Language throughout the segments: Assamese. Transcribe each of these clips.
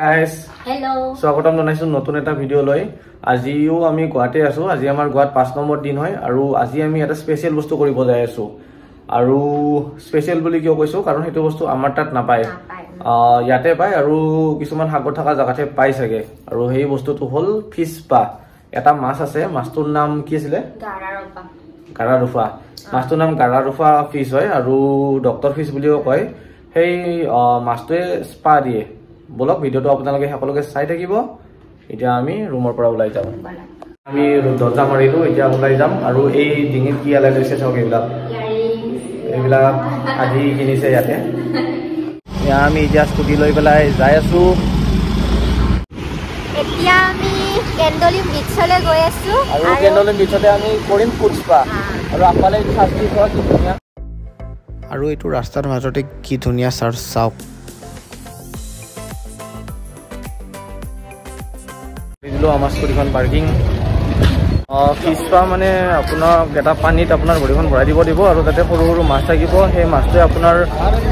guys. Hello. স্বাগতম জনাইছো নতুন এটা ভিডিও লৈ আজিও আমি গুৱাহাটী আছো আজি আমাৰ গুৱাহাট 5 নম্বৰ দিন হয় আৰু আজি আমি এটা স্পেশাল বস্তু কৰিব যাই আছো আৰু স্পেশাল বুলি কিয় কৈছো কাৰণ হেতু বস্তু আমাৰ তাত নাপায় ইয়াতে পায় আৰু কিছুমান হাগৰ থকা জাগাতে পাই থাকে আৰু সেই বস্তুটো হল ফিশ পা এটা মাছ আছে মাছটোৰ নাম কি আছিল গাৰাৰুফা মাছটোৰ নাম গাৰাৰুফা ফিশ হয় আৰু ডক্টৰ ফিশ বুলিও কয় সেই মাছটোৱে স্পা দিয়ে বলক ভিডিওটো আপোনালোকে সকলোকে চাই থাকিব এতিয়া আমি ৰুমৰ পৰা ওলাই যাম আমি দৰ্জা মাৰিলো এতিয়া ওলাই যাম আৰু এই ডিঙিত কি আলাই লৈছে চাওক এইবিলাক আজি কিনিছে ইয়াতে আমি এতিয়া স্কুটি লৈ পেলাই যাই আছো এতিয়া আমি কেণ্ডলিম বিচলৈ গৈ আছো আৰু কেণ্ডলিম বিচতে আমি কৰিম ফুড স্পা আৰু আপালে শাস্তি হোৱা কি ধুনীয়া আৰু এইটো ৰাস্তাৰ মাজতে কি ধুনীয়া চাৰ্চ চাওক আমাৰ স্কুটিখন পাৰ্কিং ফিশ পা মানে আপোনাক এটা পানীত আপোনাৰ ভৰিখন ভৰাই দিব আৰু তাতে সৰু সৰু মাছ থাকিব সেই মাছটোৱে আপোনাৰ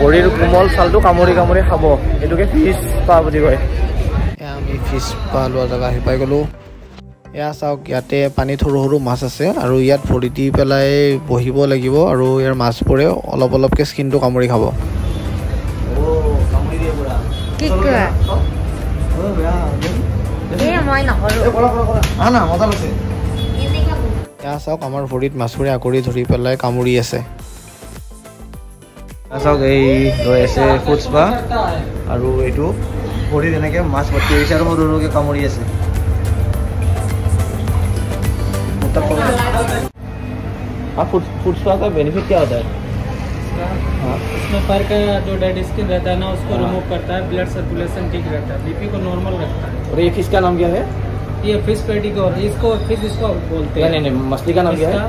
ভৰিৰ কোমল ছালটো কামুৰি কামুৰি খাব এইটোকে ফিশ পা বুলি কয় আমি ফিশ পা লোৱা জেগা আহি পাই গ'লো এয়া চাওক ইয়াতে পানীত সৰু সৰু মাছ আছে আৰু ইয়াত ভৰি দি পেলাই বহিব লাগিব আৰু ইয়াৰ মাছবোৰে অলপ অলপকৈ স্কিনটো কামুৰি খাব চাওক আমাৰ ভৰিত মাছবোৰে আঁকৰি ধৰি পেলাই কামুৰি আছে চাওক এই লৈ আছে ফুড স্পা আৰু এইটো ভৰিত এনেকৈ মাছ ভৰ্তি হৈছে আৰু সৰু সৰুকৈ কামুৰি আছে फूड स्पा का बेनिफिट क्या होता है इसमें पर का जो डेड स्किन रहता है ना उसको रिमूव करता है ब्लड सर्कुलेशन ठीक रहता है बीपी को नॉर्मल रखता है और ये फिश का नाम क्या है ये फिश पेडिक्योर इसको फिश इसको बोलते हैं नहीं मछली का नाम क्या है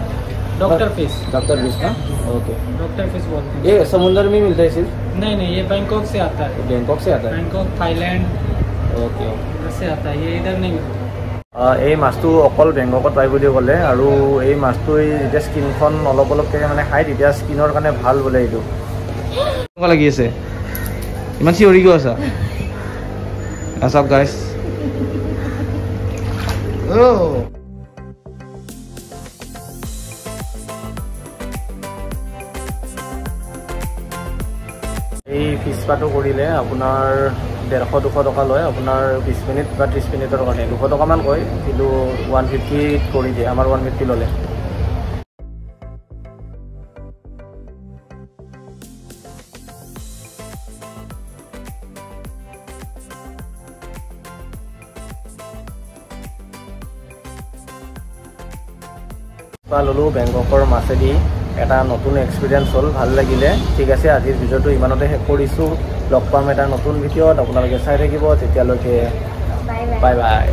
डॉक्टर फिश का ओके डॉक्टर फिश बोलते हैं ये समुद्र में मिलता है सिर्फ नहीं ये बैंकॉक से आता है बैंकॉक से आता है बैंकॉक थाईलैंड ओके इधर से आता है ये इधर नहीं मिलता এই মাছটো অকল বেংককত পাই বুলি ক'লে আৰু এই মাছটো যেতিয়া স্কিনখন অলপ অলপকৈ মানে খাই তেতিয়া স্কিনৰ কাৰণে ভাল বোলে এইটো কেনেকুৱা লাগি আছে ইমান চিঞৰি কিয় আছা চাওক গাইছ এই ফিছ পাটো কৰিলে আপোনাৰ 150-200 টকা লয় আপোনাৰ 20 মিনিট বা 30 মিনিটৰ কাৰণে 200 টকামান কয় কিন্তু 150 কৰি দিয়ে আমাৰ 150 ল'লে ল'লো বেংককৰ মাছেদি এটা নতুন এক্সপিৰিয়েঞ্চ হ'ল ভাল লাগিলে ঠিক আছে আজিৰ ভিডিঅ'টো ইমানতে শেষ কৰিছোঁ লগ পাম এটা নতুন ভিডিঅ'ত আপোনালোকে চাই থাকিব তেতিয়ালৈকে বাই বাই